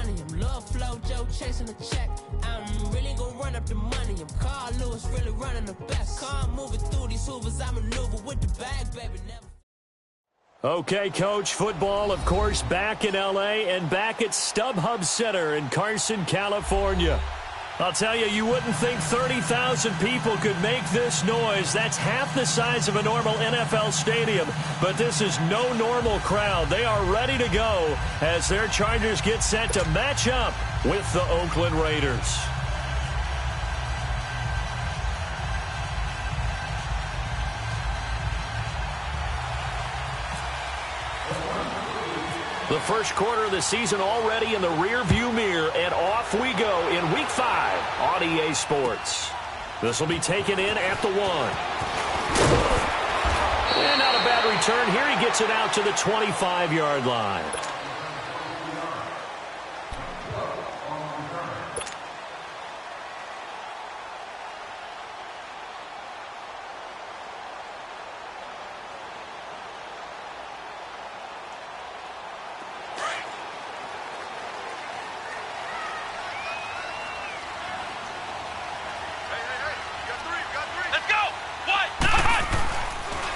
money. I'm Lil Flo Joe chasing the check. I'm really gonna run up the money. I'm Carl Lewis, really running the best. Car moving through these hoovers, I maneuver with the bag, baby, never. Okay, Coach, football, of course, back in L.A. and back at StubHub Center in Carson, California. I'll tell you, you wouldn't think 30,000 people could make this noise. That's half the size of a normal NFL stadium, but this is no normal crowd. They are ready to go as their Chargers get set to match up with the Oakland Raiders. The first quarter of the season already in the rear-view mirror, and off we go in Week 5 on EA Sports. This will be taken in at the 1. And not a bad return. Here he gets it out to the 25-yard line.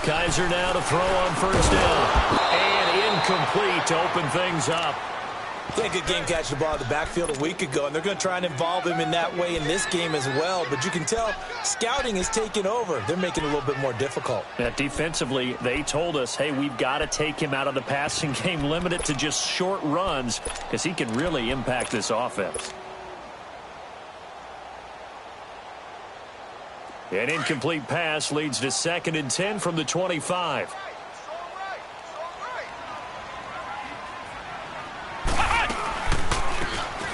Kaiser now to throw on first down. And incomplete to open things up. He had a good game catching the ball in the backfield a week ago, and they're going to try and involve him in that way in this game as well. But you can tell scouting is taking over. They're making it a little bit more difficult. Defensively, they told us, hey, we've got to take him out of the passing game, limit it to just short runs, because he can really impact this offense. An incomplete pass leads to 2nd and 10 from the 25.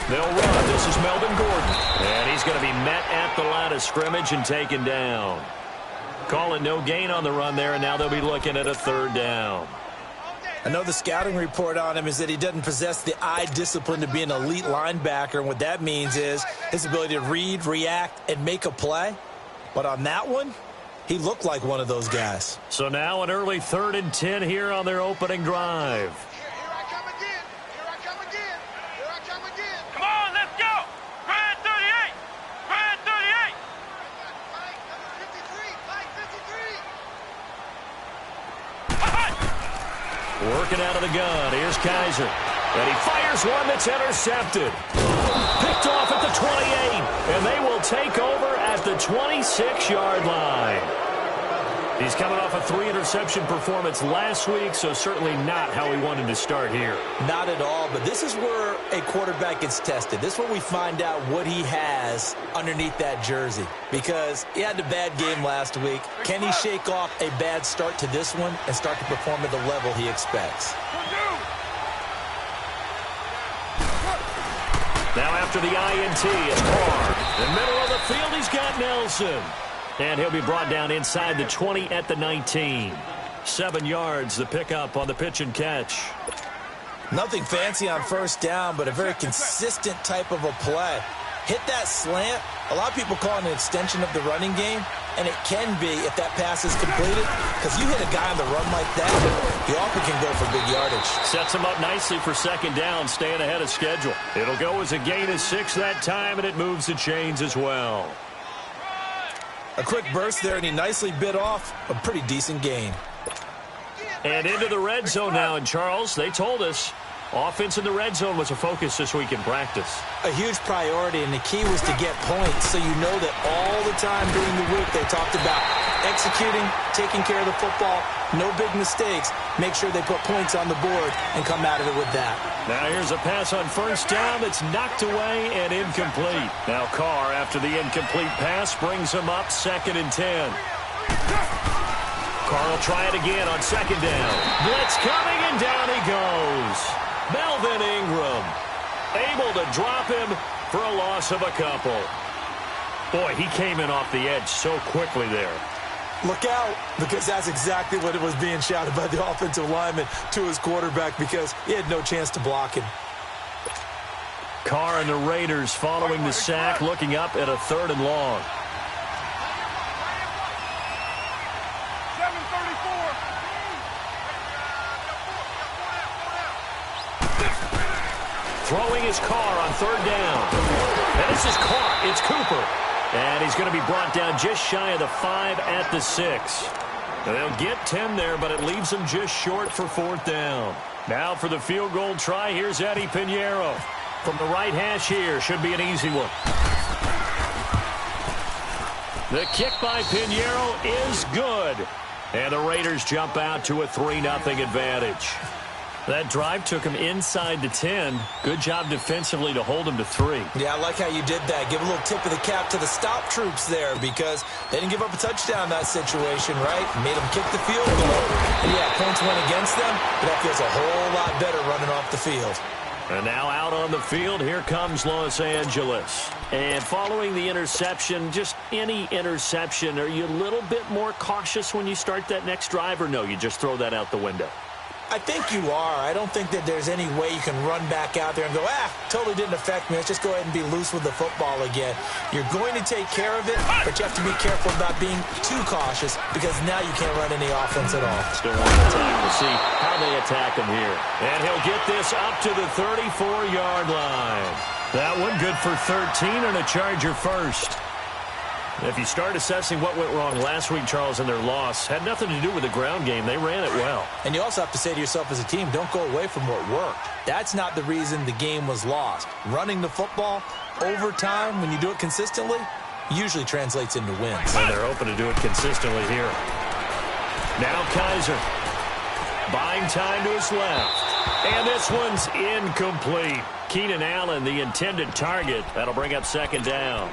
They'll run. This is Melvin Gordon. And he's going to be met at the line of scrimmage and taken down. Calling no gain on the run there, and now they'll be looking at a 3rd down. I know the scouting report on him is that he doesn't possess the eye discipline to be an elite linebacker. And what that means is his ability to read, react, and make a play. But on that one, he looked like one of those guys. So now an early 3rd and 10 here on their opening drive. Here I come again. Here I come again. Here I come again. Come on, let's go. Brad 38. Brad 38. Mike, number 53. Mike, 53. Working out of the gun. Here's Kaiser. And he fires one that's intercepted. Picked off at the 28. And they will take over at the 26-yard line. He's coming off a 3-interception performance last week, so certainly not how he wanted to start here. Not at all, but this is where a quarterback gets tested. This is where we find out what he has underneath that jersey, because he had a bad game last week. Can he shake off a bad start to this one and start to perform at the level he expects? Now after the INT, it's Carr. In the middle of the field, he's got Nelson. And he'll be brought down inside the 20 at the 19. 7 yards, the pickup on the pitch and catch. Nothing fancy on first down, but a very consistent type of a play. Hit that slant. A lot of people call it an extension of the running game, and it can be if that pass is completed, because you hit a guy on the run like that, he often can go for big yardage. Sets him up nicely for 2nd down, staying ahead of schedule. It'll go as a gain of 6 that time, and it moves the chains as well. A quick burst there, and he nicely bit off a pretty decent gain. And into the red zone now, and Charles, they told us offense in the red zone was a focus this week in practice. A huge priority, and the key was to get points, so you know that all the time during the week they talked about executing, taking care of the football, no big mistakes, make sure they put points on the board and come out of it with that. Now here's a pass on first down that's knocked away and incomplete. Now Carr, after the incomplete pass, brings him up 2nd and 10. Carr will try it again on 2nd down. Blitz coming, and down he goes. Melvin Ingram able to drop him for a loss of a couple. Boy, he came in off the edge so quickly there. Look out, because that's exactly what it was being shouted by the offensive lineman to his quarterback, because he had no chance to block him. Carr and the Raiders following the sack, looking up at a 3rd and long. throwing his car on third down. And this is caught. It's Cooper. And he's going to be brought down just shy of the 5 at the 6. They'll get 10 there, but it leaves them just short for fourth down. Now for the field goal try, here's Eddie Pinheiro. From the right hash here, should be an easy one. The kick by Pinheiro is good. And the Raiders jump out to a 3-0 advantage. That drive took him inside the 10. Good job defensively to hold him to 3. Yeah, I like how you did that. Give a little tip of the cap to the stop troops there because they didn't give up a touchdown in that situation, right? Made them kick the field goal. And yeah, points went against them, but that feels a whole lot better running off the field. And now out on the field, here comes Los Angeles. And following the interception, just any interception, are you a little bit more cautious when you start that next drive, or no, you just throw that out the window? I think you are. I don't think that there's any way you can run back out there and go, totally didn't affect me. Let's just go ahead and be loose with the football again. You're going to take care of it, but you have to be careful about being too cautious because now you can't run any offense at all. Still on the attack. We'll see how they attack him here. And he'll get this up to the 34-yard line. That one good for 13 and a Charger first. If you start assessing what went wrong last week, Charles, in their loss, had nothing to do with the ground game. They ran it well. And you also have to say to yourself as a team, don't go away from what worked. That's not the reason the game was lost. Running the football over time, when you do it consistently, usually translates into wins. And they're open to do it consistently here. Now Kaiser. Buying time to his left. And this one's incomplete. Keenan Allen, the intended target. That'll bring up second down.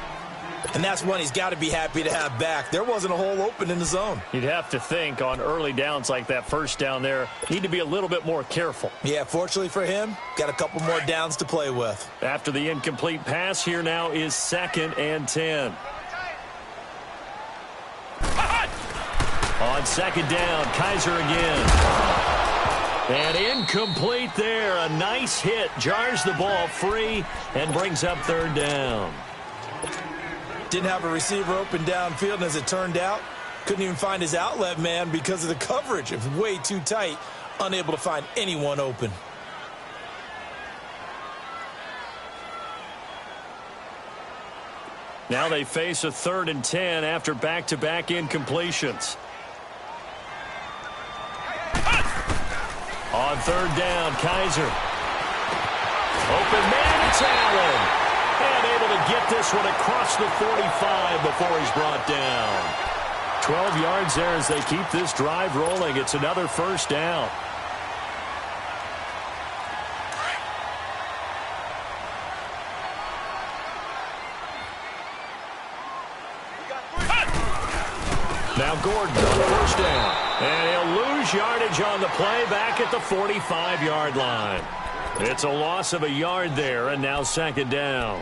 And that's one he's got to be happy to have back. There wasn't a hole open in the zone. You'd have to think on early downs like that first down there, need to be a little bit more careful. Yeah, fortunately for him, got a couple more downs to play with. After the incomplete pass, here now is 2nd and 10. On second down, Kaiser again. And incomplete there. A nice hit. Jars the ball free and brings up third down. Didn't have a receiver open downfield, and as it turned out, couldn't even find his outlet man because of the coverage. It was way too tight, unable to find anyone open. Now they face a 3rd and 10 after back-to-back incompletions. On third down, Kaiser. Open man, it's Allen. And able to get this one across the 45 before he's brought down. 12 yards there as they keep this drive rolling. It's another first down. Now Gordon on the first down. And he'll lose yardage on the play back at the 45-yard line. It's a loss of a yard there, and now second down.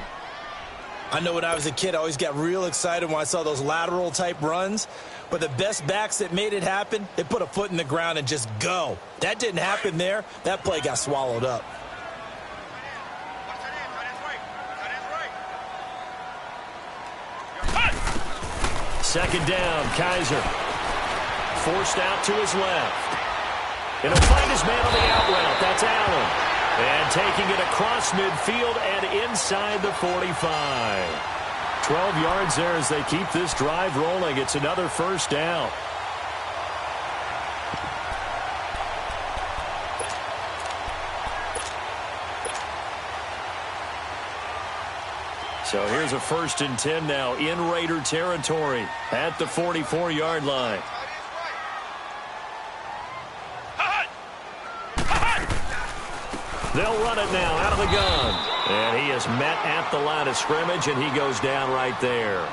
I know when I was a kid, I always got real excited when I saw those lateral-type runs. But the best backs that made it happen, they put a foot in the ground and just go. That didn't happen there. That play got swallowed up. Second down, Kaiser. Forced out to his left. And he'll find his man on the out route. That's Allen. And taking it across midfield and inside the 45. 12 yards there as they keep this drive rolling. It's another first down. So here's a 1st and 10 now in Raider territory at the 44-yard line. They'll run it now out of the gun. And he is met at the line of scrimmage, and he goes down right there.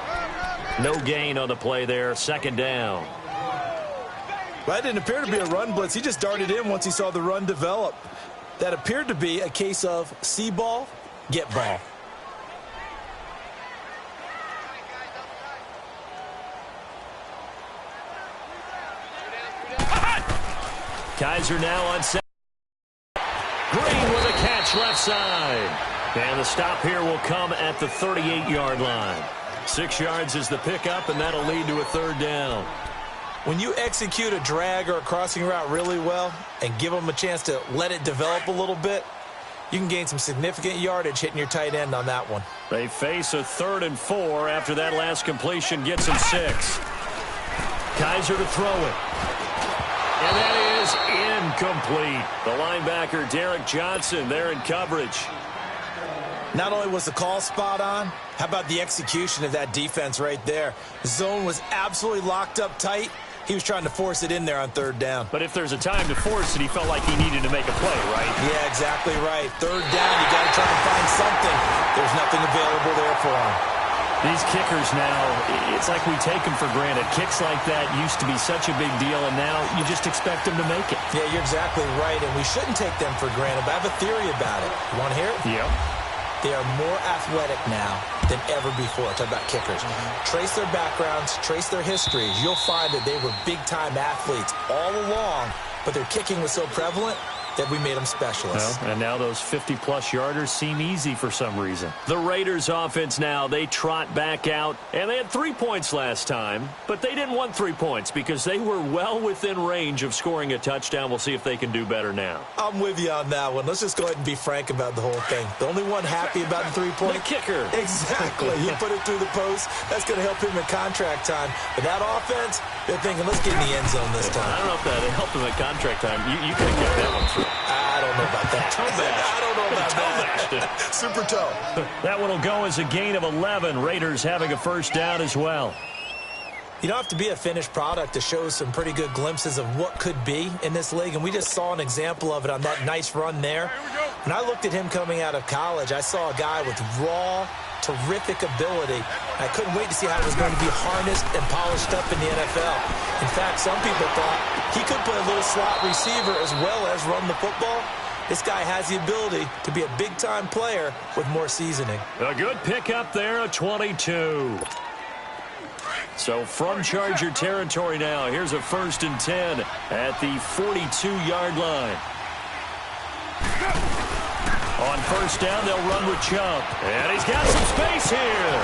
No gain on the play there. Second down. Well, that didn't appear to be a run blitz. He just darted in once he saw the run develop. That appeared to be a case of see ball, get ball. Kaiser now on set. Green with a catch left side. And the stop here will come at the 38-yard line. 6 yards is the pickup, and that'll lead to a third down. When you execute a drag or a crossing route really well and give them a chance to let it develop a little bit, You can gain some significant yardage hitting your tight end on that one. They face a 3rd and 4 after that last completion gets them 6. Kaiser to throw it. And that is incomplete. The linebacker, Derek Johnson, there in coverage. Not only was the call spot on, how about the execution of that defense right there? The zone was absolutely locked up tight. He was trying to force it in there on 3rd down. But if there's a time to force it, he felt like he needed to make a play, right? Yeah, exactly right. 3rd down, you got to try and find something. There's nothing available there for him. These kickers now, it's like we take them for granted. Kicks like that used to be such a big deal, and now you just expect them to make it. Yeah, you're exactly right, and we shouldn't take them for granted, but I have a theory about it. You want to hear it? Yep. They are more athletic now than ever before. Talk about kickers. Trace their backgrounds, trace their histories. You'll find that they were big-time athletes all along, but their kicking was so prevalent that we made them specialists. Well, and now those 50-plus yarders seem easy for some reason. The Raiders offense now, they trot back out, and they had 3 points last time, but they didn't want 3 points because they were well within range of scoring a touchdown. We'll see if they can do better now. I'm with you on that one. Let's just go ahead and be frank about the whole thing. The only one happy about the 3-point? The kicker. Exactly. He put it through the post. That's going to help him in contract time. But that offense, they're thinking, let's get in the end zone this time. I don't know if that helped him at contract time. You could have kept that one through. I don't know about that. I don't know about that. Super toe. That one will go as a gain of 11. Raiders having a 1st down as well. You don't have to be a finished product to show some pretty good glimpses of what could be in this league, and we just saw an example of it on that nice run there. When I looked at him coming out of college, I saw a guy with raw, terrific ability. I couldn't wait to see how it was going to be harnessed and polished up in the NFL. In fact, some people thought he could play a little slot receiver as well as run the football. This guy has the ability to be a big-time player with more seasoning. A good pickup there, a 22. So from Charger territory now, here's a 1st and 10 at the 42-yard line. On 1st down, they'll run with Chubb. And he's got some space here.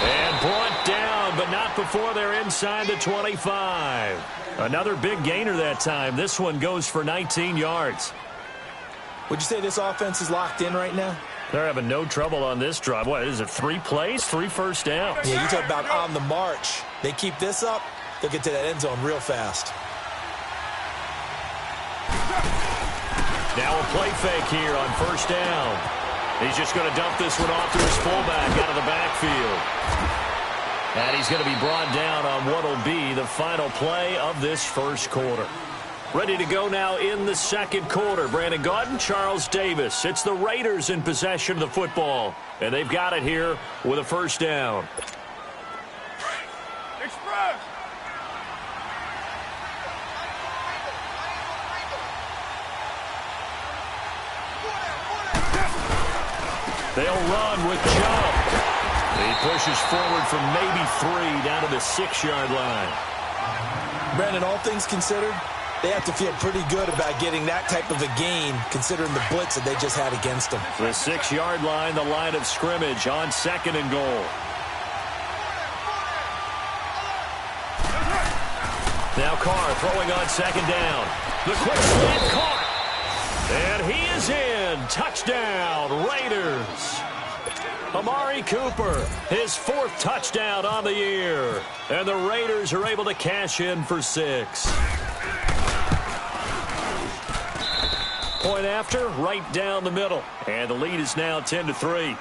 And brought down, but not before they're inside the 25. Another big gainer that time. This one goes for 19 yards. Would you say this offense is locked in right now? They're having no trouble on this drive. What is it, 3 plays, 3 first downs? Yeah, you talk about on the march. They keep this up, they'll get to that end zone real fast. Now a play fake here on 1st down. He's just going to dump this one off to his fullback out of the backfield. And he's going to be brought down on what will be the final play of this 1st quarter. Ready to go now in the 2nd quarter. Brandon Gaudin, Charles Davis. It's the Raiders in possession of the football. And they've got it here with a 1st down. Express. They'll run with Chubb. He pushes forward from maybe 3 down to the 6-yard line. Brandon, all things considered, they have to feel pretty good about getting that type of a gain, considering the blitz that they just had against them. The 6-yard line, the line of scrimmage on 2nd and goal. Now Carr throwing on 2nd down. The quick slant caught. And he is in. Touchdown, Raiders. Amari Cooper, his 4th touchdown on the year. And the Raiders are able to cash in for 6. Point after, right down the middle. And the lead is now 10-3.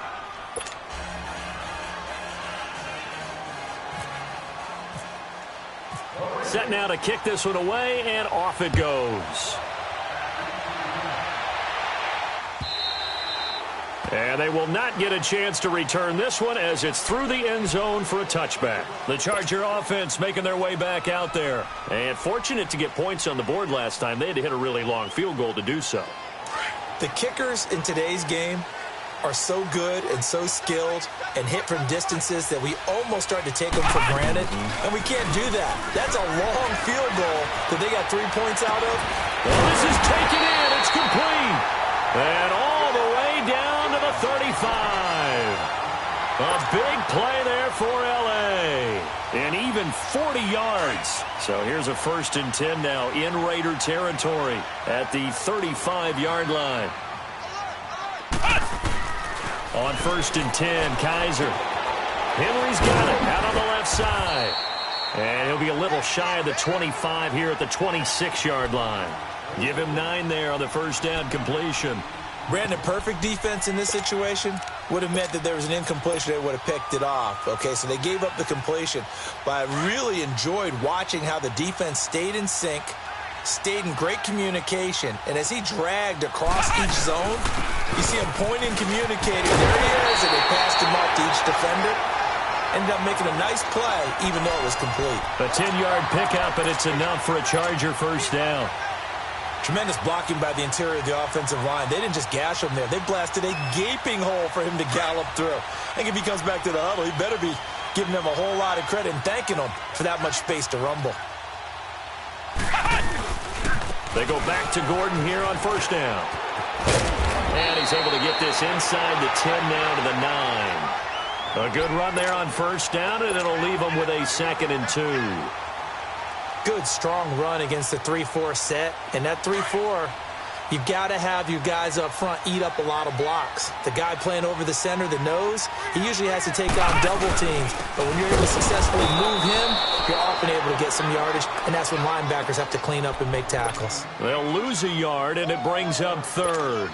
Set now to kick this one away, and off it goes. And they will not get a chance to return this one as it's through the end zone for a touchback. The Charger offense making their way back out there. And fortunate to get points on the board last time. They had to hit a really long field goal to do so. The kickers in today's game are so good and so skilled and hit from distances that we almost start to take them for granted. And we can't do that. That's a long field goal that they got 3 points out of. Well, this is taken in. It's complete. And all the way down to the 35. A big play there for L.A. And even 40 yards. So here's a 1st and 10 now in Raider territory at the 35-yard line. On 1st and 10, Kaiser. Henry's got it out on the left side. And he'll be a little shy of the 25 here at the 26-yard line. Give him 9 there on the first down completion. Brandon, perfect defense in this situation would have meant that there was an incompletion. They would have picked it off. Okay, so they gave up the completion. But I really enjoyed watching how the defense stayed in sync, stayed in great communication. And as he dragged across each zone, you see him pointing, communicating. There he is, and they passed him off to each defender. Ended up making a nice play, even though it was complete. A 10-yard pickup, and it's enough for a Charger first down. Tremendous blocking by the interior of the offensive line. They didn't just gash him there. They blasted a gaping hole for him to gallop through. I think if he comes back to the huddle, he better be giving them a whole lot of credit and thanking them for that much space to rumble. They go back to Gordon here on first down. And he's able to get this inside the 10 now to the 9. A good run there on first down, and it'll leave them with a 2nd and 2. Good, strong run against the 3-4 set. And that 3-4, you've got to have your guys up front eat up a lot of blocks. The guy playing over the center, the nose, he usually has to take on double teams. But when you're able to successfully move him, you're often able to get some yardage, and that's when linebackers have to clean up and make tackles. They'll lose a yard, and it brings up 3rd.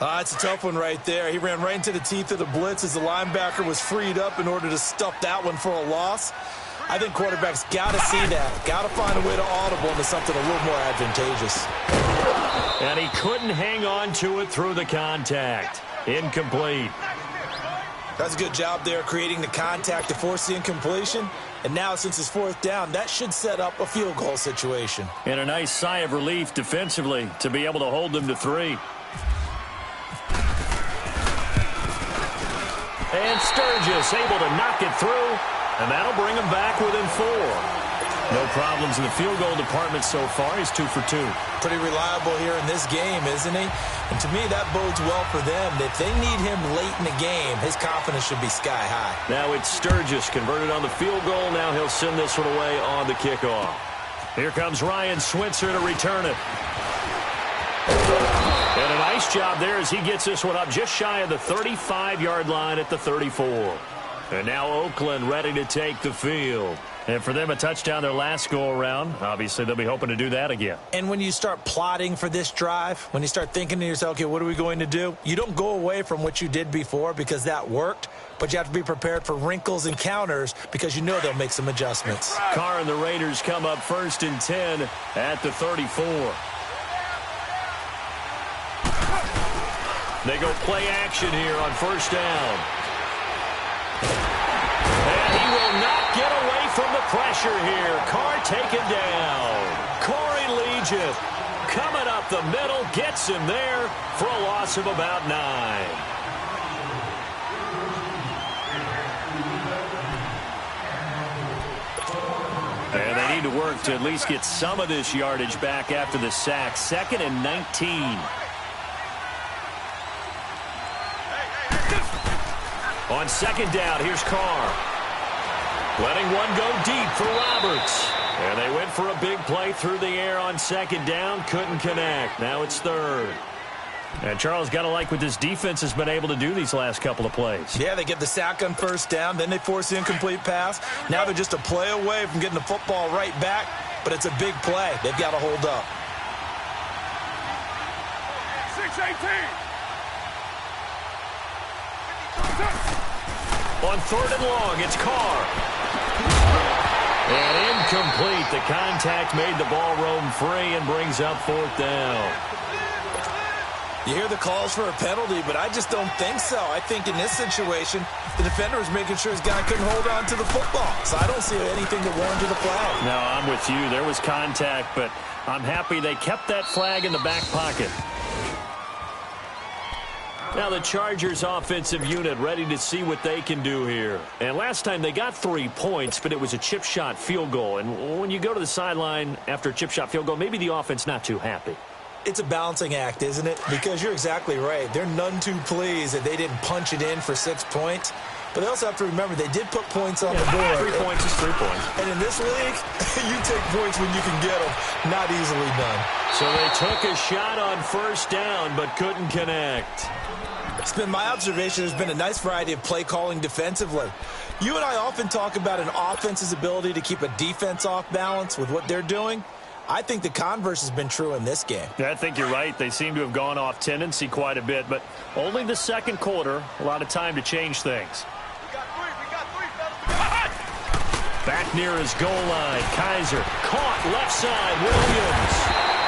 It's a tough one right there. He ran right into the teeth of the blitz as the linebacker was freed up in order to stuff that one for a loss. I think quarterbacks got to see that. Got to find a way to audible into something a little more advantageous. And he couldn't hang on to it through the contact. Incomplete. That's a good job there creating the contact to force the incompletion. And now, since it's 4th down, that should set up a field goal situation. And a nice sigh of relief defensively to be able to hold them to 3. And Sturgis able to knock it through, and that'll bring him back within 4. No problems in the field goal department so far. He's 2 for 2. Pretty reliable here in this game, isn't he? And to me, that bodes well for them. If they need him late in the game, his confidence should be sky high. Now it's Sturgis converted on the field goal. Now he'll send this one away on the kickoff. Here comes Ryan Switzer to return it. And a nice job there as he gets this one up just shy of the 35-yard line at the 34. And now Oakland ready to take the field. And for them, a touchdown their last go-around. Obviously, they'll be hoping to do that again. And when you start plotting for this drive, when you start thinking to yourself, okay, what are we going to do? You don't go away from what you did before because that worked, but you have to be prepared for wrinkles and counters because you know they'll make some adjustments. Carr and the Raiders come up 1st and 10 at the 34. They go play action here on first down. And he will not get away from the pressure here. Carr taken down. Corey Legion coming up the middle, gets him there for a loss of about 9. And they need to work to at least get some of this yardage back after the sack. 2nd and 19. On 2nd down, here's Carr. Letting one go deep for Roberts. And they went for a big play through the air on 2nd down. Couldn't connect. Now it's 3rd. And Charles, got to like what this defense has been able to do these last couple of plays. Yeah, they get the sack on first down. Then they force the incomplete pass. Now they're just a play away from getting the football right back. But it's a big play. They've got to hold up. 6-18. On 3rd and long, it's Carr. And incomplete. The contact made the ball roam free and brings up 4th down. You hear the calls for a penalty, but I just don't think so. I think in this situation, the defender was making sure his guy couldn't hold on to the football. So I don't see anything that warranted the flag. No, I'm with you. There was contact, but I'm happy they kept that flag in the back pocket. Now the Chargers offensive unit ready to see what they can do here. And last time they got 3 points, but it was a chip shot field goal. And when you go to the sideline after a chip shot field goal, maybe the offense not too happy. It's a balancing act, isn't it? Because you're exactly right. They're none too pleased that they didn't punch it in for 6 points. But they also have to remember they did put points on the board. 3 points is 3 points. And in this league, you take points when you can get them. Not easily done. So they took a shot on first down but couldn't connect. It's been my observation there's been a nice variety of play calling defensively. You and I often talk about an offense's ability to keep a defense off balance with what they're doing. I think the converse has been true in this game. Yeah, I think you're right. They seem to have gone off tendency quite a bit, but only the second quarter, a lot of time to change things. We got three, fellas. Back near his goal line, Kaiser caught left side, Williams.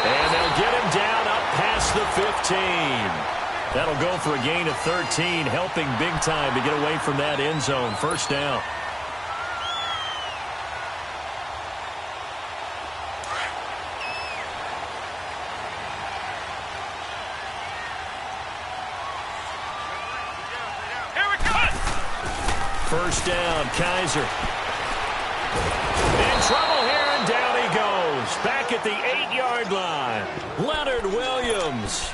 And they'll get him down up past the 15. That'll go for a gain of 13, helping big time to get away from that end zone. First down. Here we go. First down, Kaiser. In trouble here, and down he goes. Back at the 8-yard line. Leonard Williams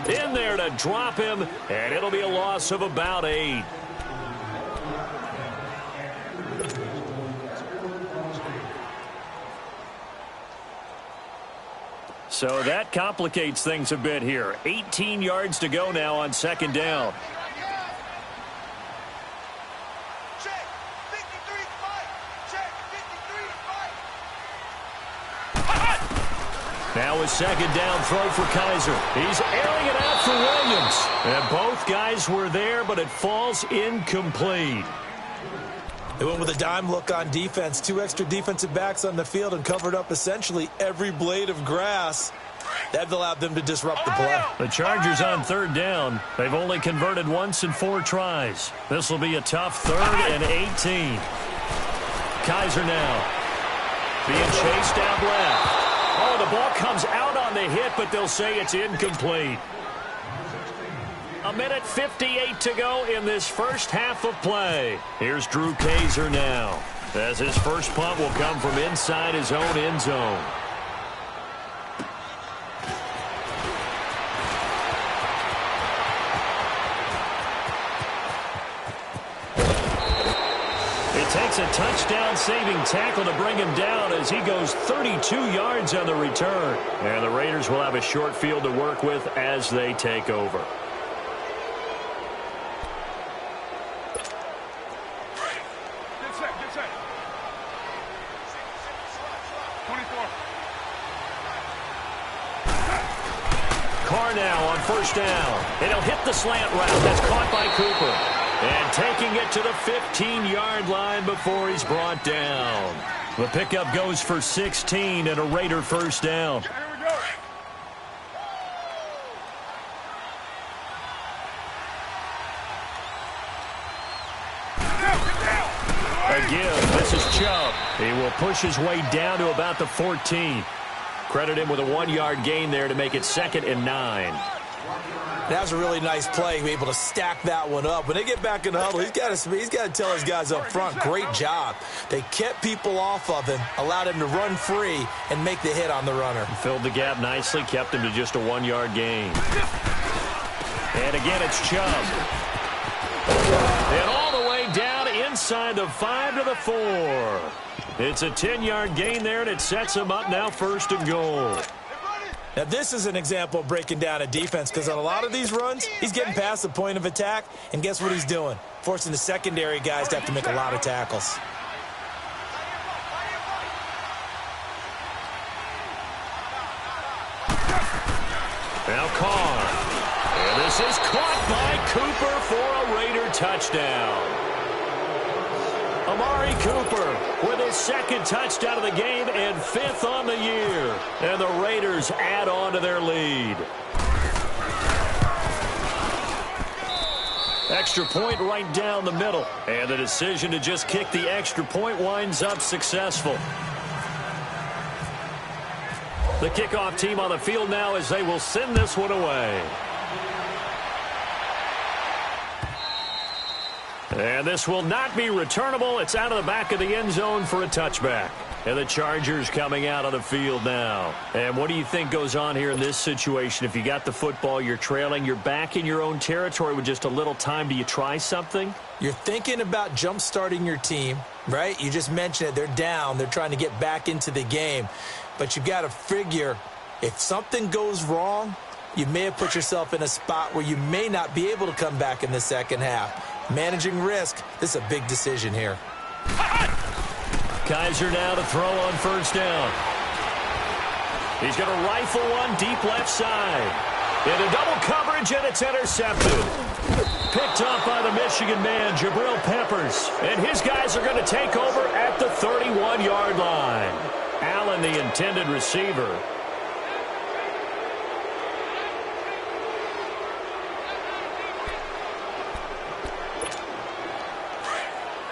in there to drop him, and it'll be a loss of about 8. So that complicates things a bit here. 18 yards to go now on second down. Check. 53 fight. Check. 53 fight. Now a second down throw for Kaiser. He's airing it out for Williams. And both guys were there, but it falls incomplete. They went with a dime look on defense. 2 extra defensive backs on the field and covered up essentially every blade of grass. That allowed them to disrupt the play. The Chargers on third down. They've only converted once in 4 tries. This will be a tough 3rd and 18. Kaiser now being chased out left. Oh, the ball comes out on the hit, but they'll say it's incomplete. 1:58 to go in this first half of play. Here's Drew Kaiser now, as his first punt will come from inside his own end zone. It takes a touchdown-saving tackle to bring him down as he goes 32 yards on the return. And the Raiders will have a short field to work with as they take over. Get set. 24. Carr now on first down. And he'll hit the slant route. That's caught by Cooper. And taking it to the 15-yard line before he's brought down. The pickup goes for 16 and a Raider first down. Here we go. Again, this is Chubb. He will push his way down to about the 14. Credit him with a 1-yard gain there to make it 2nd and 9. That was a really nice play, be able to stack that one up. When they get back in the huddle, he's got to tell his guys up front, great job. They kept people off of him, allowed him to run free, and make the hit on the runner. Filled the gap nicely, kept him to just a 1-yard gain. And again, it's Chubb. And all the way down inside the 5 to the 4. It's a 10-yard gain there, and it sets him up now 1st and goal. Now, this is an example of breaking down a defense because on a lot of these runs, he's getting past the point of attack, and guess what he's doing? Forcing the secondary guys to have to make a lot of tackles. Now Carr. And this is caught by Cooper for a Raider touchdown. Amari Cooper with his 2nd touchdown of the game and 5th on the year. And the Raiders add on to their lead. Extra point right down the middle. And the decision to just kick the extra point winds up successful. The kickoff team on the field now as they will send this one away. And this will not be returnable. It's out of the back of the end zone for a touchback. And the Chargers coming out on the field now. And what do you think goes on here in this situation? If you got the football, you're trailing, you're back in your own territory with just a little time. Do you try something? You're thinking about jump-starting your team, right? You just mentioned it. They're down. They're trying to get back into the game. But you've got to figure if something goes wrong, you may have put yourself in a spot where you may not be able to come back in the second half. Managing risk, this is a big decision here. Kaiser now to throw on first down. He's going to rifle one deep left side. Into double coverage, and it's intercepted. Picked up by the Michigan man, Jabril Peppers. And his guys are going to take over at the 31-yard line. Allen, the intended receiver.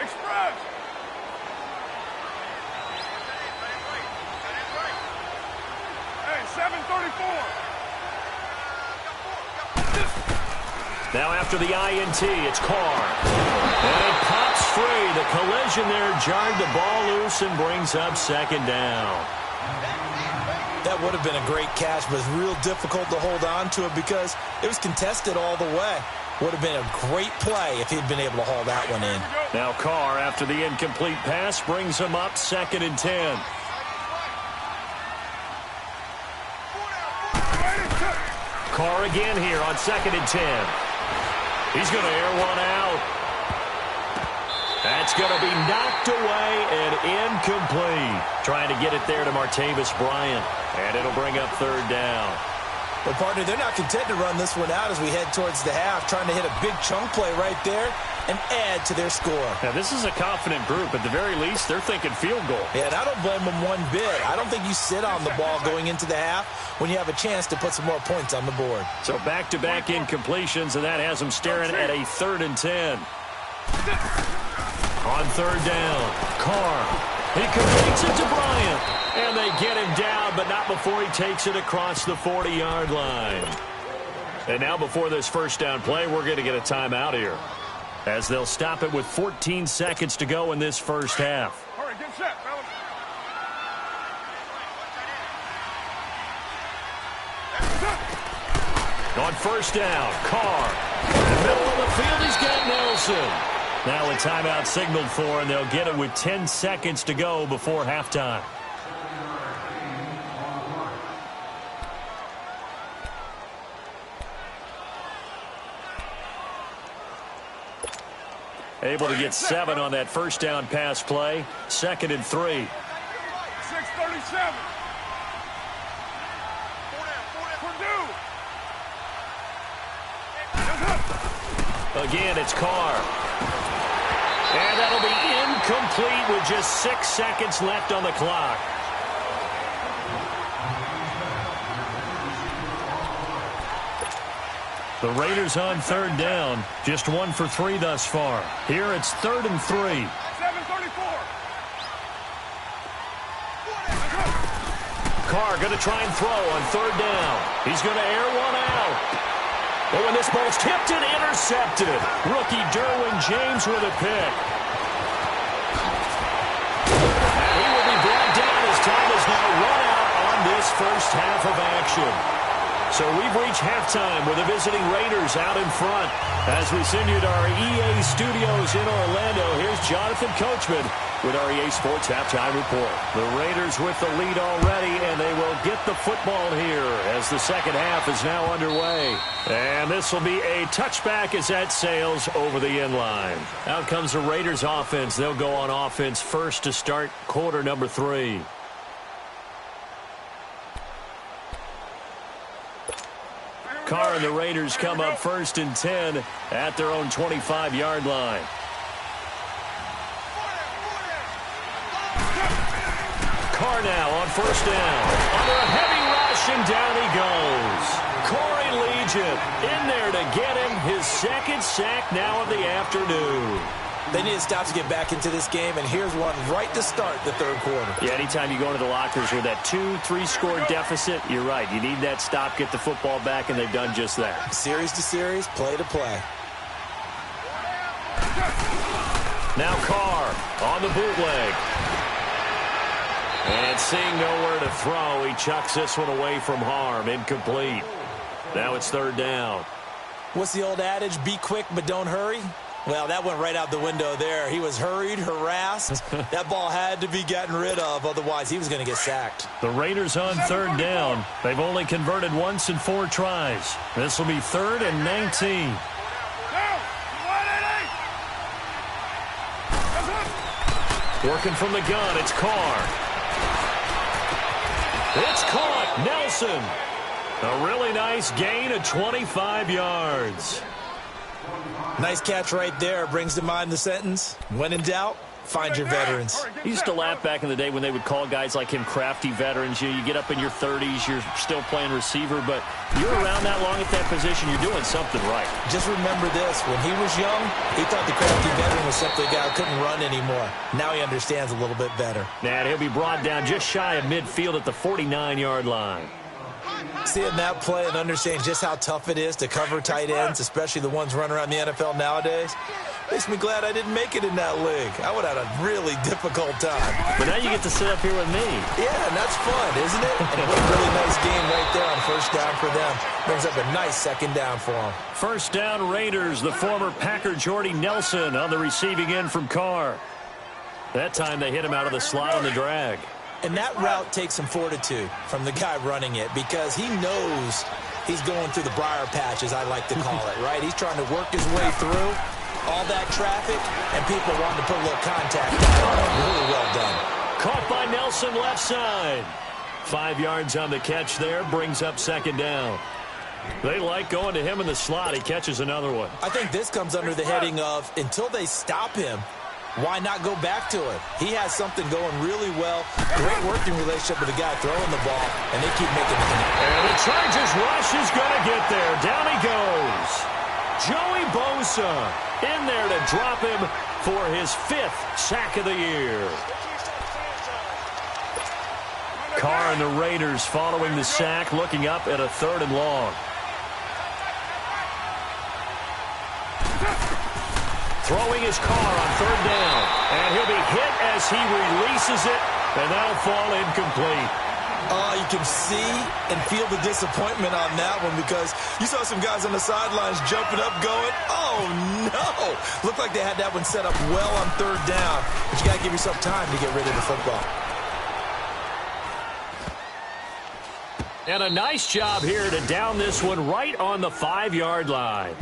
Express. Hey, 734. Now after the INT, it's Carr. And it pops free. The collision there jarred the ball loose and brings up second down. That would have been a great catch, but it's real difficult to hold on to it because it was contested all the way. Would have been a great play if he'd been able to haul that one in. Now Carr, after the incomplete pass, brings him up 2nd and 10. Carr again here on 2nd and 10. He's going to air one out. That's going to be knocked away and incomplete. Trying to get it there to Martavis Bryant. And it'll bring up 3rd down. Well, partner, they're not content to run this one out as we head towards the half, trying to hit a big chunk play right there and add to their score. Now, this is a confident group. At the very least, they're thinking field goal. Yeah, and I don't blame them one bit. I don't think you sit on the ball going into the half when you have a chance to put some more points on the board. So back-to-back incompletions, and that has them staring at a 3rd and 10. On 3rd down, Carr. He completes it to Bryant. And they get him down, but not before he takes it across the 40-yard line. And now before this first down play, we're going to get a timeout here, as they'll stop it with 14 seconds to go in this first half. All right, get set, fellas. On first down, Carr. In the middle of the field, he's got Nelson. Now a timeout signaled for, and they'll get it with 10 seconds to go before halftime. Able to get 7 on that first down pass play. 2nd and 3. 637. Purdue. Again, it's Carr. And that'll be incomplete with just 6 seconds left on the clock. The Raiders on 3rd down. Just 1 for 3 thus far. Here it's 3rd and 3. 734. Carr going to try and throw on 3rd down. He's going to air one out. Oh, and this ball's tipped and intercepted. Rookie Derwin James with a pick. And he will be brought down as time is now run out on this first half of action. So we've reached halftime with the visiting Raiders out in front. As we send you to our EA studios in Orlando, here's Jonathan Coachman with our EA Sports Halftime Report. The Raiders with the lead already, and they will get the football here as the second half is now underway. And this will be a touchback as that sails over the end line. Out comes the Raiders offense. They'll go on offense first to start quarter number 3. Carr and the Raiders come up 1st and 10 at their own 25-yard line. Carr now on 1st down. Under a heavy rush, and down he goes. Corey Legion in there to get him his 2nd sack now of the afternoon. They need to stop to get back into this game, and here's one right to start the 3rd quarter. Yeah, anytime you go into the lockers with that 2-3 score deficit, you're right. You need that stop, get the football back, and they've done just that. Series to series, play to play. Now Carr on the bootleg. And seeing nowhere to throw, he chucks this one away from harm. Incomplete. Now it's 3rd down. What's the old adage? Be quick, but don't hurry. Well, that went right out the window there. He was hurried, harassed. That ball had to be gotten rid of, otherwise he was going to get sacked. The Raiders on third down. They've only converted once in 4 tries. This will be 3rd and 19. Working from the gun, it's Carr. It's caught, Nelson. A really nice gain of 25 yards. Nice catch right there. Brings to mind the sentence, when in doubt, find your veterans. He used to laugh back in the day when they would call guys like him crafty veterans. You get up in your 30s, you're still playing receiver, but you're around that long at that position, you're doing something right. Just remember this, when he was young, he thought the crafty veteran was simply a guy who couldn't run anymore. Now he understands a little bit better. And he'll be brought down just shy of midfield at the 49-yard line. Seeing that play and understanding just how tough it is to cover tight ends, especially the ones running around the NFL nowadays, makes me glad I didn't make it in that league. I would have had a really difficult time. But now you get to sit up here with me. Yeah, and that's fun, isn't it? And what a really nice game right there on first down for them. Brings up a nice second down for them. First down, Raiders. The former Packer Jordy Nelson on the receiving end from Carr. That time they hit him out of the slot on the drag. And that route takes some fortitude from the guy running it because he knows he's going through the briar patch, as I like to call it, right? He's trying to work his way through all that traffic, and people wanting to put a little contact on him. Really well done. Caught by Nelson left side. 5 yards on the catch there, brings up second down. They like going to him in the slot. He catches another one. I think this comes under the heading of until they stop him, why not go back to it? He has something going really well. Great working relationship with the guy throwing the ball, and they keep making the connect. And the Chargers rush is going to get there. Down he goes. Joey Bosa in there to drop him for his 5th sack of the year. Carr and the Raiders following the sack, looking up at a 3rd and long. Throwing his Carr on 3rd down. And he'll be hit as he releases it. And that'll fall incomplete. You can see and feel the disappointment on that one because you saw some guys on the sidelines jumping up going, oh, no. Looked like they had that one set up well on 3rd down. But you got to give yourself time to get rid of the football. And a nice job here to down this one right on the 5-yard line.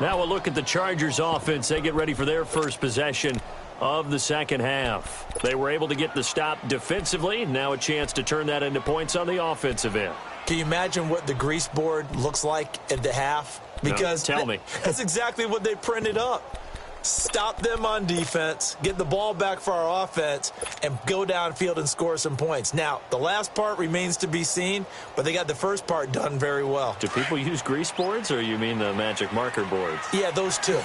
Now we'll look at the Chargers offense. They get ready for their first possession of the second half. They were able to get the stop defensively. Now a chance to turn that into points on the offensive end. Can you imagine what the grease board looks like at the half? Because no, tell me. That's exactly what they printed up. Stop them on defense, get the ball back for our offense, and go downfield and score some points. Now, the last part remains to be seen, but they got the first part done very well. Do people use grease boards, or you mean the magic marker boards? Yeah, those two.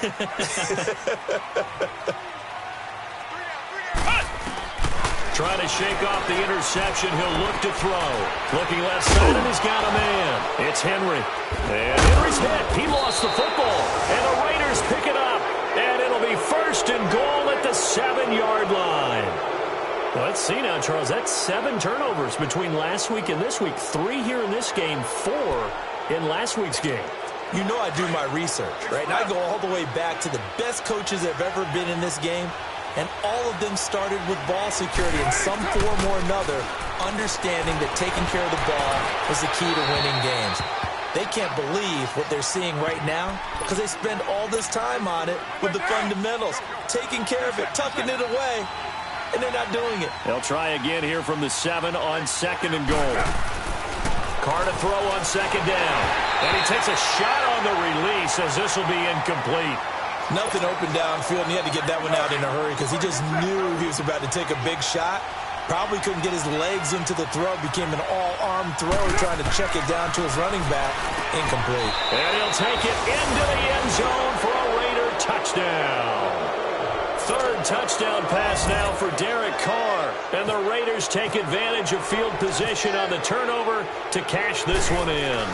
Trying to shake off the interception. He'll look to throw. Looking left side, and he's got a man. It's Henry. And Henry's hit. He lost the football. And the Raiders pick it up. And it'll be 1st and goal at the 7-yard line. Well, let's see now, Charles. That's 7 turnovers between last week and this week. 3 here in this game, 4 in last week's game. You know I do my research, right? And I go all the way back to the best coaches that have ever been in this game. And all of them started with ball security in some form or another, understanding that taking care of the ball was the key to winning games. They can't believe what they're seeing right now because they spend all this time on it with the fundamentals, taking care of it, tucking it away, and they're not doing it. They'll try again here from the 7 on 2nd and goal. Carr to throw on 2nd down. And he takes a shot on the release as this will be incomplete. Nothing open downfield, and he had to get that one out in a hurry because he just knew he was about to take a big shot. Probably couldn't get his legs into the throw. Became an all-arm throw trying to check it down to his running back. Incomplete. And he'll take it into the end zone for a Raider touchdown. 3rd touchdown pass now for Derek Carr. And the Raiders take advantage of field position on the turnover to cash this one in.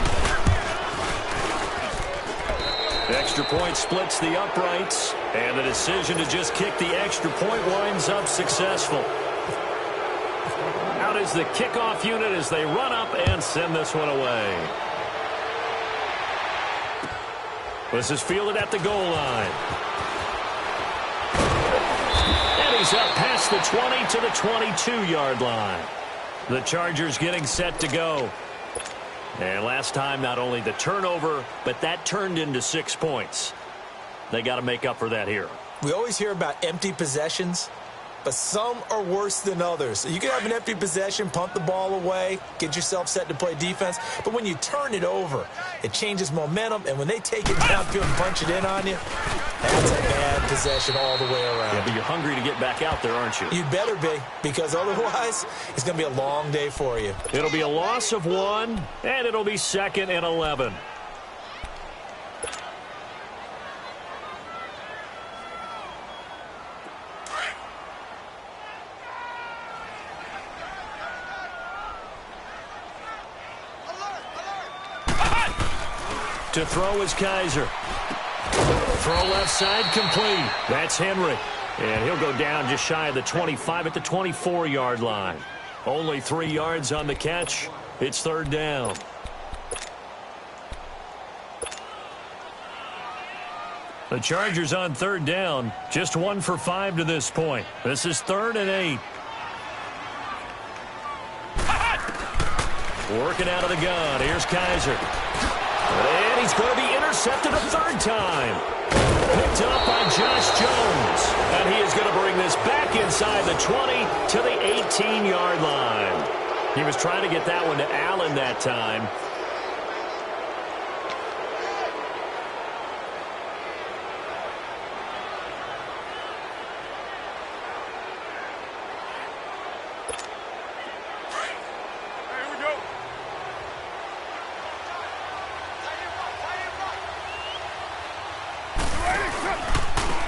Extra point splits the uprights. And the decision to just kick the extra point winds up successful. Out is the kickoff unit as they run up and send this one away. This is fielded at the goal line. goes up past the 20 to the 22-yard line. The Chargers getting set to go. And last time, not only the turnover, but that turned into 6 points. They got to make up for that here. We always hear about empty possessions, but some are worse than others. You can have an empty possession, punt the ball away, get yourself set to play defense, but when you turn it over, it changes momentum, and when they take it downfield and punch it in on you, that's a bad possession all the way around. Yeah, but you're hungry to get back out there, aren't you? You'd better be, because otherwise, it's going to be a long day for you. It'll be a loss of 1, and it'll be 2nd and 11. To throw is Kaiser. Throw left side complete. That's Henry. And he'll go down just shy of the 25 at the 24-yard line. Only 3 yards on the catch. It's 3rd down. The Chargers on 3rd down. Just 1 for 5 to this point. This is 3rd and 8. Working out of the gun. Here's Kaiser. And he's going to be intercepted a 3rd time. Picked up by Josh Jones. And he is going to bring this back inside the 20 to the 18-yard line. He was trying to get that one to Allen that time.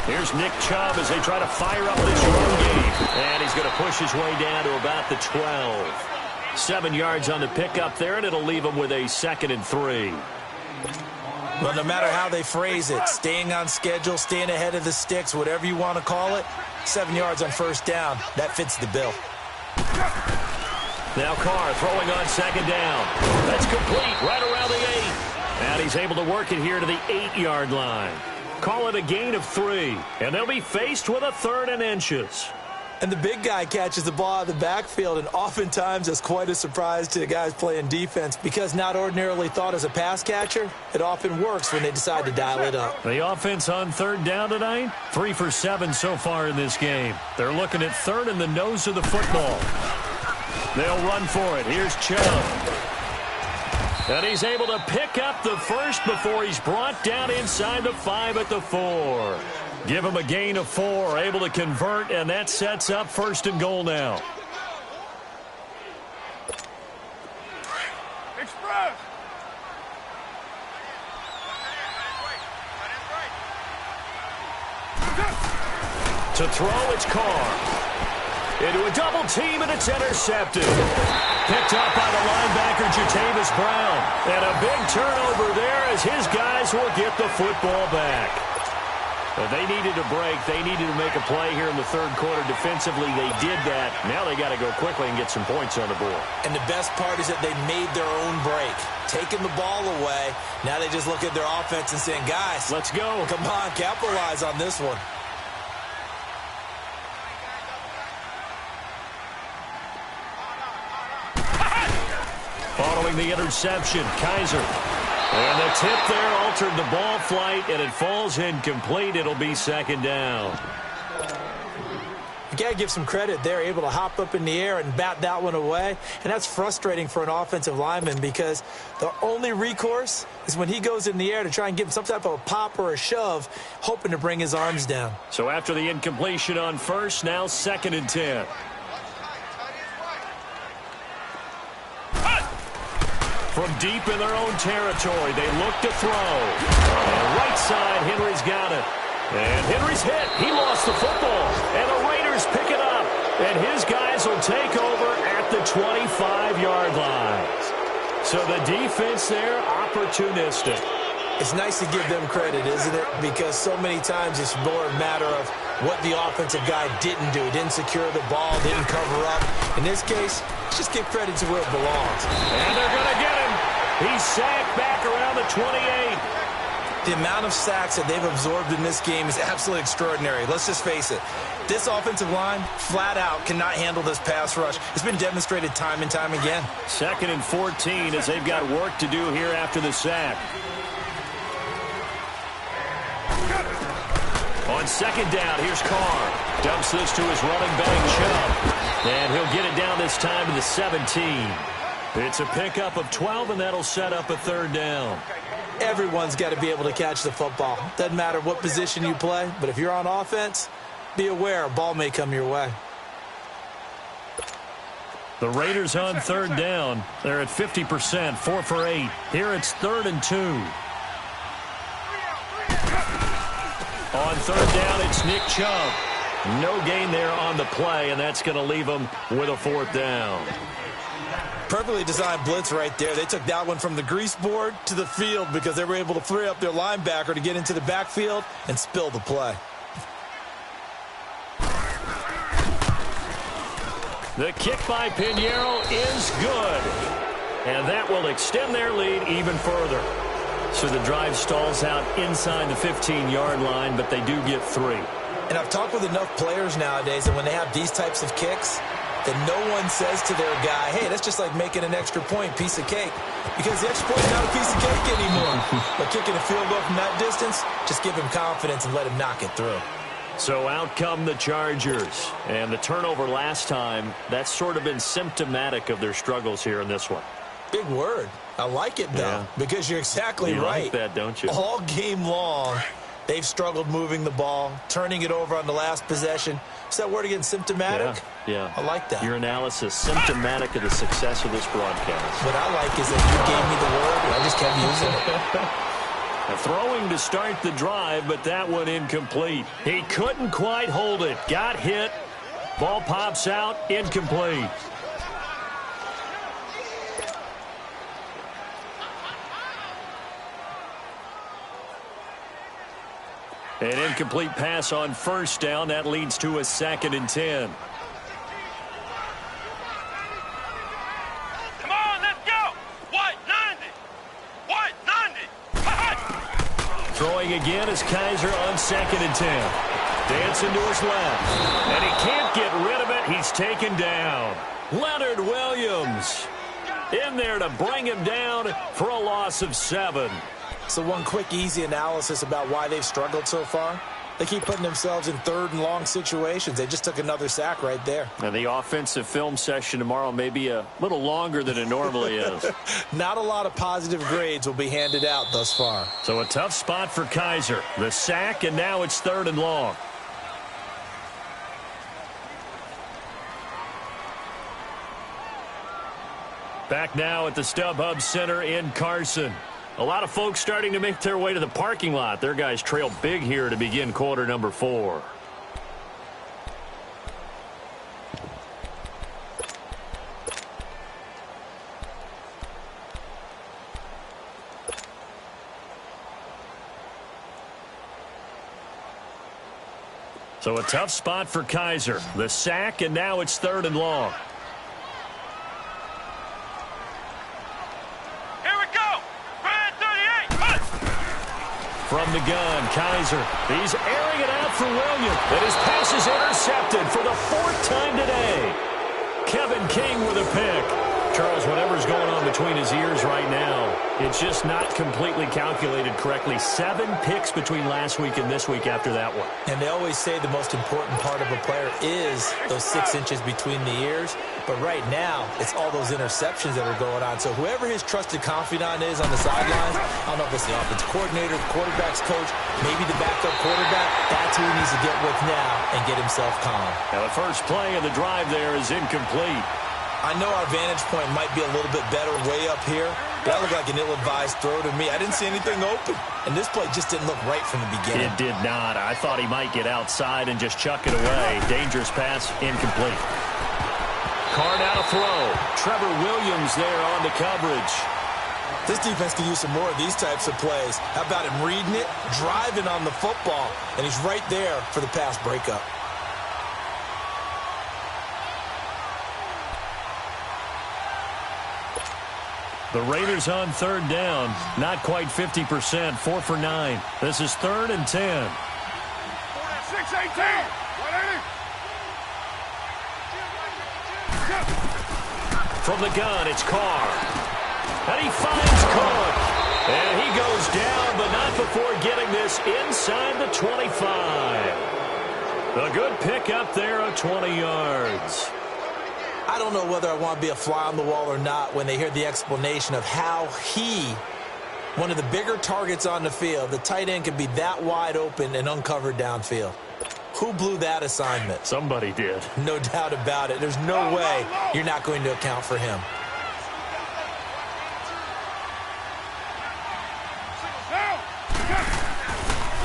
Here's Nick Chubb as they try to fire up this run game. And he's going to push his way down to about the 12. 7 yards on the pickup there, and it'll leave him with a 2nd and 3. Well, no matter how they phrase it, staying on schedule, staying ahead of the sticks, whatever you want to call it, 7 yards on 1st down, that fits the bill. Now Carr throwing on 2nd down. That's complete right around the 8. And he's able to work it here to the 8-yard line. Call it a gain of 3, and they'll be faced with a 3rd and inches. And the big guy catches the ball out of the backfield, and oftentimes it's quite a surprise to the guys playing defense because not ordinarily thought as a pass catcher, it often works when they decide to dial it up. The offense on 3rd down tonight, 3 for 7 so far in this game. They're looking at 3rd in the nose of the football. They'll run for it. Here's Chubb. And he's able to pick up the 1st before he's brought down inside the 5 at the 4. Give him a gain of 4, able to convert, and that sets up 1st and goal now. Express. To throw, it's Carr. Into a double team, and it's intercepted. Picked up by the linebacker, Jatavis Brown. And a big turnover there as his guys will get the football back. But they needed a break. They needed to make a play here in the 3rd quarter. Defensively, they did that. Now they got to go quickly and get some points on the board. And the best part is that they made their own break. Taking the ball away. Now they just look at their offense and saying, guys, let's go. Come on, capitalize on this one. Following the interception, Kaiser. And the tip there altered the ball flight, and it falls incomplete. It'll be 2nd down. You got to give some credit. They're able to hop up in the air and bat that one away. And that's frustrating for an offensive lineman because the only recourse is when he goes in the air to try and give him some type of a pop or a shove, hoping to bring his arms down. So after the incompletion on 1st, now 2nd and 10. From deep in their own territory, they look to throw. And right side, Henry's got it. And Henry's hit. He lost the football. And the Raiders pick it up. And his guys will take over at the 25-yard line. So the defense there, opportunistic. It's nice to give them credit, isn't it? Because so many times it's more a matter of what the offensive guy didn't do. Didn't secure the ball, didn't cover up. In this case, just give credit to where it belongs. And they're going to get him. He's sacked back around the 28. The amount of sacks that they've absorbed in this game is absolutely extraordinary. Let's just face it. This offensive line, flat out, cannot handle this pass rush. It's been demonstrated time and time again. 2nd and 14 as they've got work to do here after the sack. On 2nd down, here's Carr. Dumps this to his running back, Chubb. And he'll get it down this time to the 17. It's a pickup of 12, and that'll set up a 3rd down. Everyone's got to be able to catch the football. Doesn't matter what position you play, but if you're on offense, be aware a ball may come your way. The Raiders on 3rd down. They're at 50%, 4 for 8. Here it's 3rd and 2. On 3rd down, it's Nick Chubb. No gain there on the play, and that's going to leave them with a 4th down. Perfectly designed blitz right there. They took that one from the grease board to the field because they were able to free up their linebacker to get into the backfield and spill the play. The kick by Pinheiro is good. And that will extend their lead even further. So the drive stalls out inside the 15-yard line, but they do get 3. And I've talked with enough players nowadays, and when they have these types of kicks, that no one says to their guy, hey, that's just like making an extra point, piece of cake. Because the extra point is not a piece of cake anymore. But kicking a field goal from that distance, just give him confidence and let him knock it through. So out come the Chargers. And the turnover last time, that's sort of been symptomatic of their struggles here in this one. Big word. I like it, though, because you're exactly right. You like that, don't you? All game long, they've struggled moving the ball, turning it over on the last possession. Is that word again, symptomatic? Yeah. I like that. Your analysis, symptomatic of the success of this broadcast. What I like is that you gave me the word, and I just kept using it. Throwing to start the drive, but that one incomplete. He couldn't quite hold it. Got hit. Ball pops out. Incomplete. An incomplete pass on 1st down. That leads to a 2nd and 10. Come on, let's go. White 90. White 90. Throwing again is Kaiser on 2nd and 10. Dancing to his left. And he can't get rid of it. He's taken down. Leonard Williams in there to bring him down for a loss of 7. So one quick, easy analysis about why they've struggled so far. They keep putting themselves in 3rd and long situations. They just took another sack right there. And the offensive film session tomorrow may be a little longer than it normally is. Not a lot of positive grades will be handed out thus far. So a tough spot for Kaiser. The sack, and now it's 3rd and long. Back now at the StubHub Center in Carson. A lot of folks starting to make their way to the parking lot. Their guys trail big here to begin quarter number 4. So a tough spot for Kaiser. The sack, and now it's 3rd and long. From the gun, Kaiser. He's airing it out for Williams. And his pass is intercepted for the 4th time today. Kevin King with a pick. Charles, whatever's going on between his ears right now, it's just not completely calculated correctly. 7 picks between last week and this week after that one. And they always say the most important part of a player is those 6 inches between the ears. But right now, it's all those interceptions that are going on. So whoever his trusted confidant is on the sidelines, I don't know if it's the offensive coordinator, the quarterback's coach, maybe the backup quarterback, that's who he needs to get with now and get himself calm. Now the first play of the drive there is incomplete. I know our vantage point might be a little bit better way up here, but that looked like an ill-advised throw to me. I didn't see anything open, and this play just didn't look right from the beginning. It did not. I thought he might get outside and just chuck it away. Dangerous pass, incomplete. Carr now to throw. Trevor Williams there on the coverage. This defense could use some more of these types of plays. How about him reading it, driving on the football, and he's right there for the pass breakup. The Raiders on third down. Not quite 50%. 4 for 9. This is 3rd and 10. 6-18. From the gun, it's Carr. And he finds Cook. And he goes down, but not before getting this inside the 25. A good pick up there of 20 yards. I don't know whether I want to be a fly on the wall or not when they hear the explanation of how one of the bigger targets on the field, the tight end, could be that wide open and uncovered downfield. Who blew that assignment? Somebody did. No doubt about it. There's no way you're not going to account for him.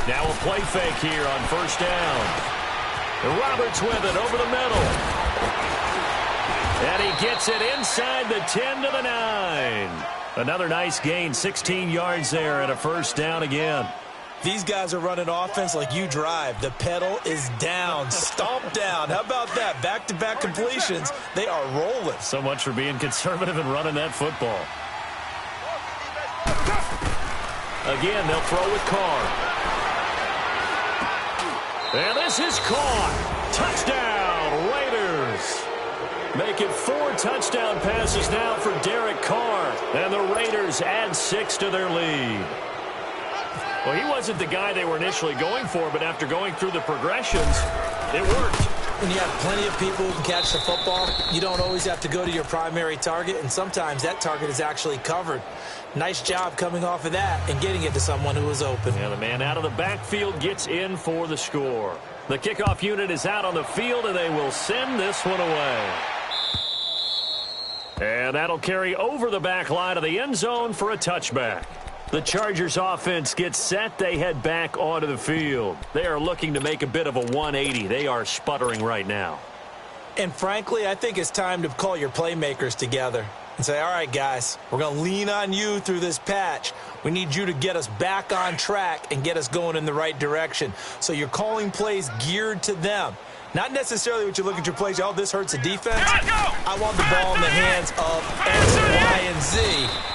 Now a play fake here on first down. Roberts with it over the middle. And he gets it inside the 10 to the 9. Another nice gain, 16 yards there and a first down again. These guys are running offense like you drive. The pedal is down, stomped down. How about that? Back-to-back completions. They are rolling. So much for being conservative and running that football. Again, they'll throw with Carr. And this is caught. Touchdown, Raiders. Make it 4 touchdown passes now for Derek Carr. And the Raiders add 6 to their lead. Well, he wasn't the guy they were initially going for, but after going through the progressions, it worked. When you have plenty of people who can catch the football, you don't always have to go to your primary target, and sometimes that target is actually covered. Nice job coming off of that and getting it to someone who was open. Yeah, the man out of the backfield gets in for the score. The kickoff unit is out on the field, and they will send this one away. And that'll carry over the back line of the end zone for a touchback. The Chargers offense gets set. They head back onto the field. They are looking to make a bit of a 180. They are sputtering right now. And frankly, I think it's time to call your playmakers together and say, all right, guys, we're going to lean on you through this patch. We need you to get us back on track and get us going in the right direction. So you're calling plays geared to them. Not necessarily what you look at your plays, oh, this hurts the defense. I want the ball in the hands of X, Y, and Z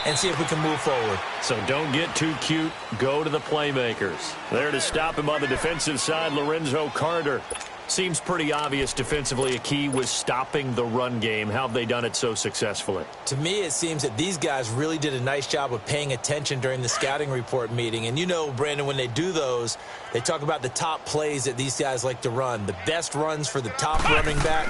and see if we can move forward. So don't get too cute. Go to the playmakers. There to stop him on the defensive side, Lorenzo Carter. Seems pretty obvious defensively a key was stopping the run game. How have they done it so successfully? To me, it seems that these guys really did a nice job of paying attention during the scouting report meeting. And you know, Brandon, when they do those, they talk about the top plays that these guys like to run. The best runs for the top running back,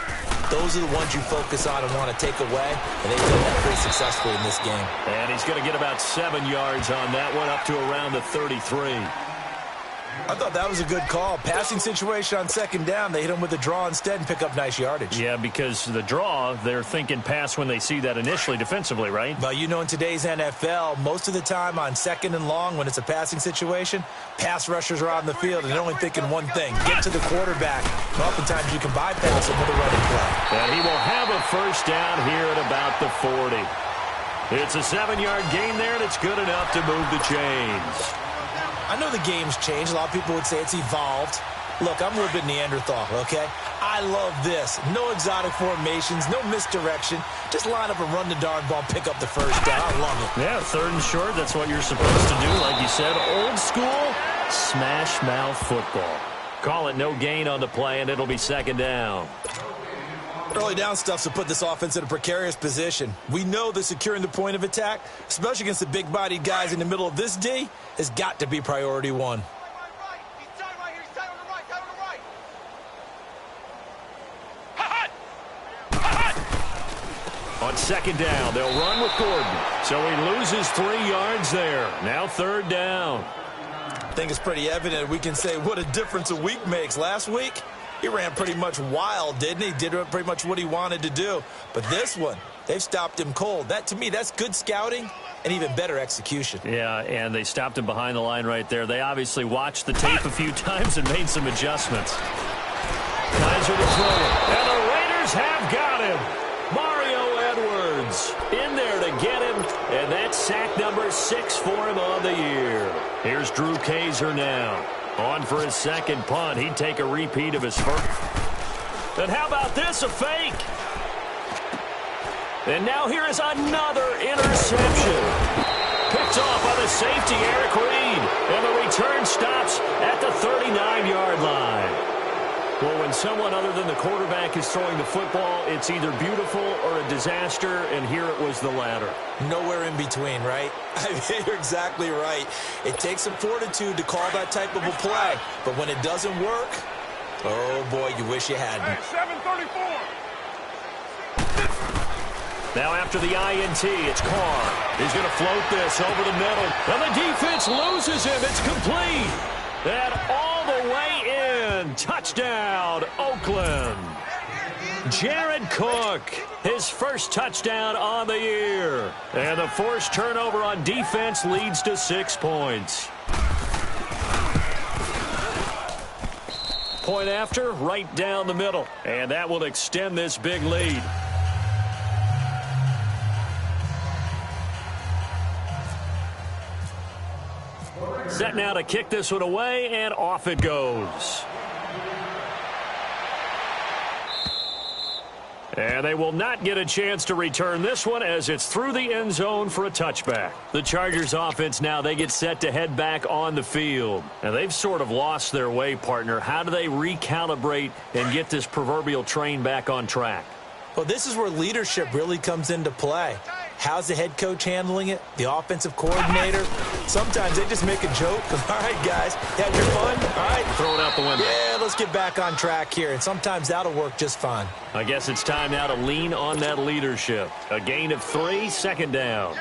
those are the ones you focus on and want to take away. And they've done that pretty successfully in this game. And he's going to get about 7 yards on that one, up to around the 33. I thought that was a good call. Passing situation on second down, they hit him with a draw instead and pick up nice yardage. Yeah, because the draw, they're thinking pass when they see that initially defensively, right? Well, you know, in today's NFL, most of the time on second and long, when it's a passing situation, pass rushers are on the field and they're only thinking one thing, get to the quarterback. And oftentimes you can bypass him with a running play. And he will have a first down here at about the 40. It's a 7-yard gain there, and it's good enough to move the chains. I know the game's changed. A lot of people would say it's evolved. Look, I'm a little bit Neanderthal, okay? I love this. No exotic formations, no misdirection. Just line up and run the darn ball, pick up the first down. I love it. Yeah, 3rd and short, that's what you're supposed to do. Like you said, old school, smash mouth football. Call it no gain on the play, and it'll be 2nd down. Early down stuff to put this offense in a precarious position. We know that securing the point of attack, especially against the big-bodied guys in the middle of this D, has got to be priority one. On 2nd down, they'll run with Gordon. So he loses 3 yards there. Now 3rd down. I think it's pretty evident we can say what a difference a week makes. Last week, he ran pretty much wild, didn't he? Did pretty much what he wanted to do. But this one, they've stopped him cold. That, to me, that's good scouting and even better execution. Yeah, and they stopped him behind the line right there. They obviously watched the tape a few times and made some adjustments. Kaiser to throw it. And the Raiders have got him. Mario Edwards in there to get him. And that's sack number 6 for him on the year. Here's Drew Kaiser now. On for his 2nd punt. He'd take a repeat of his first. And how about this, a fake? And now here is another interception. Picked off by the safety, Eric Reed. And the return stops at the 39-yard line. Well, when someone other than the quarterback is throwing the football, it's either beautiful or a disaster, and here it was the latter. Nowhere in between, right? I mean, you're exactly right. It takes some fortitude to call that type of a play, but when it doesn't work, oh, boy, you wish you hadn't. Hey, 734. Now after the INT, it's Carr. He's going to float this over the middle, and the defense loses him. It's complete. And all the way in. Touchdown, Oakland. Jared Cook, his first touchdown on the year. And the forced turnover on defense leads to 6 points. Point after, right down the middle. And that will extend this big lead. Set now to kick this one away, and off it goes. And they will not get a chance to return this one as it's through the end zone for a touchback. The Chargers offense now, they get set to head back on the field. And they've sort of lost their way, partner. How do they recalibrate and get this proverbial train back on track? Well, this is where leadership really comes into play. How's the head coach handling it? The offensive coordinator? Sometimes they just make a joke. All right, guys, had your fun? All right. Throw it out the window. Yeah, let's get back on track here. And sometimes that'll work just fine. I guess it's time now to lean on that leadership. A gain of 3, second down.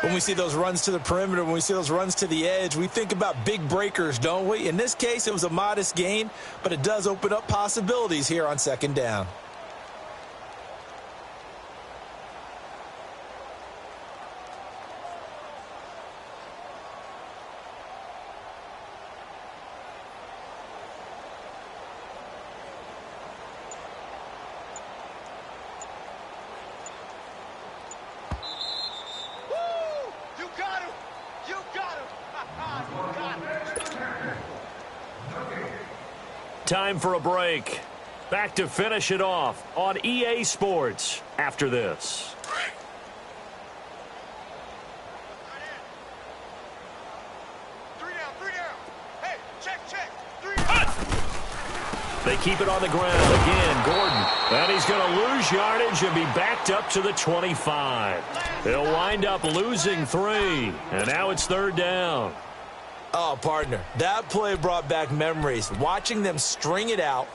When we see those runs to the perimeter, when we see those runs to the edge, we think about big breakers, don't we? In this case, it was a modest gain, but it does open up possibilities here on second down. Time for a break. Back to finish it off on EA Sports after this. Three down. Hey, check. 3 down. They keep it on the ground again. Gordon. And he's going to lose yardage and be backed up to the 25. They'll wind up losing 3. And now it's third down. Oh, partner, that play brought back memories. Watching them string it out,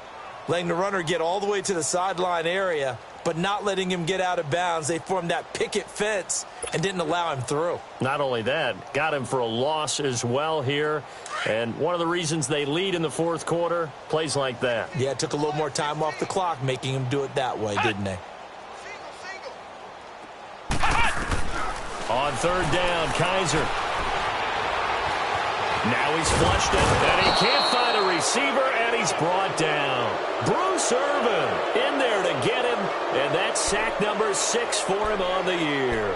letting the runner get all the way to the sideline area, but not letting him get out of bounds. They formed that picket fence and didn't allow him through. Not only that, got him for a loss as well here. And one of the reasons they lead in the fourth quarter, plays like that. Yeah, it took a little more time off the clock, making him do it that way, didn't they? On third down, Kaiser. Now he's flushed it, and he can't find a receiver, and he's brought down. Bruce Irvin in there to get him, and that's sack number 6 for him on the year.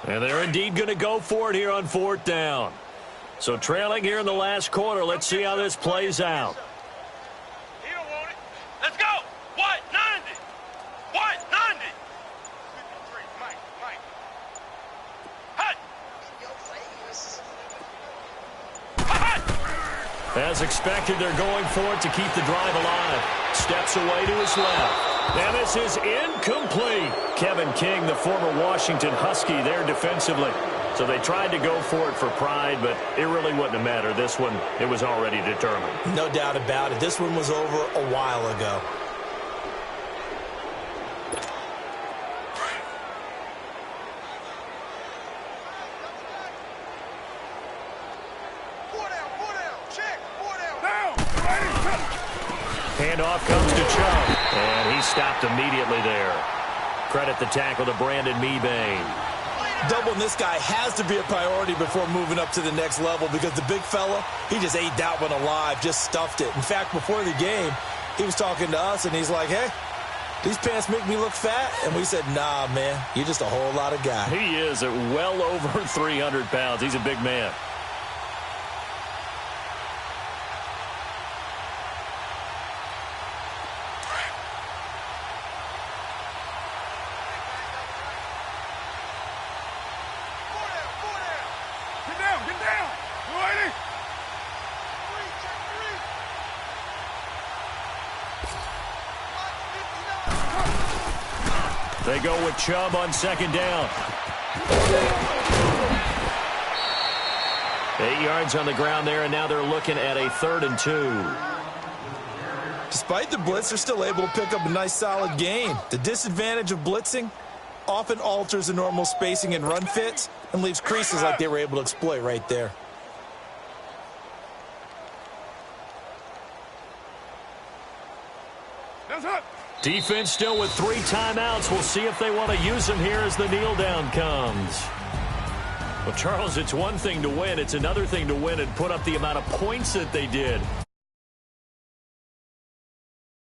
And they're indeed going to go for it here on fourth down. So trailing here in the last quarter. Let's see how this plays out. He don't want it. Let's go. What? 90. What? 90. 53, Mike. Hut. As expected, they're going for it to keep the drive alive. Steps away to his left. And this is incomplete. Kevin King, the former Washington Husky, there defensively. So they tried to go for it for pride, but it really wouldn't have mattered. This one, it was already determined. No doubt about it. This one was over a while ago. Handoff comes to Chubb, and he stopped immediately there. Credit the tackle to Brandon Mebane. Doubling this guy has to be a priority before moving up to the next level because the big fella, he just ate that one alive, just stuffed it. In fact, before the game, He was talking to us, and he's like, hey, these pants make me look fat. And we said, nah, man, you're just a whole lot of guy. He is at well over 300 pounds. He's a big man. Get down. You ready? They go with Chubb on second down. 8 yards on the ground there, and now they're looking at a 3rd and 2. Despite the blitz, they're still able to pick up a nice, solid gain. The disadvantage of blitzing often alters the normal spacing and run fits and leaves creases like they were able to exploit right there. Defense still with 3 timeouts. We'll see if they want to use them here as the kneel down comes. Well, Charles, it's one thing to win. It's another thing to win and put up the amount of points that they did.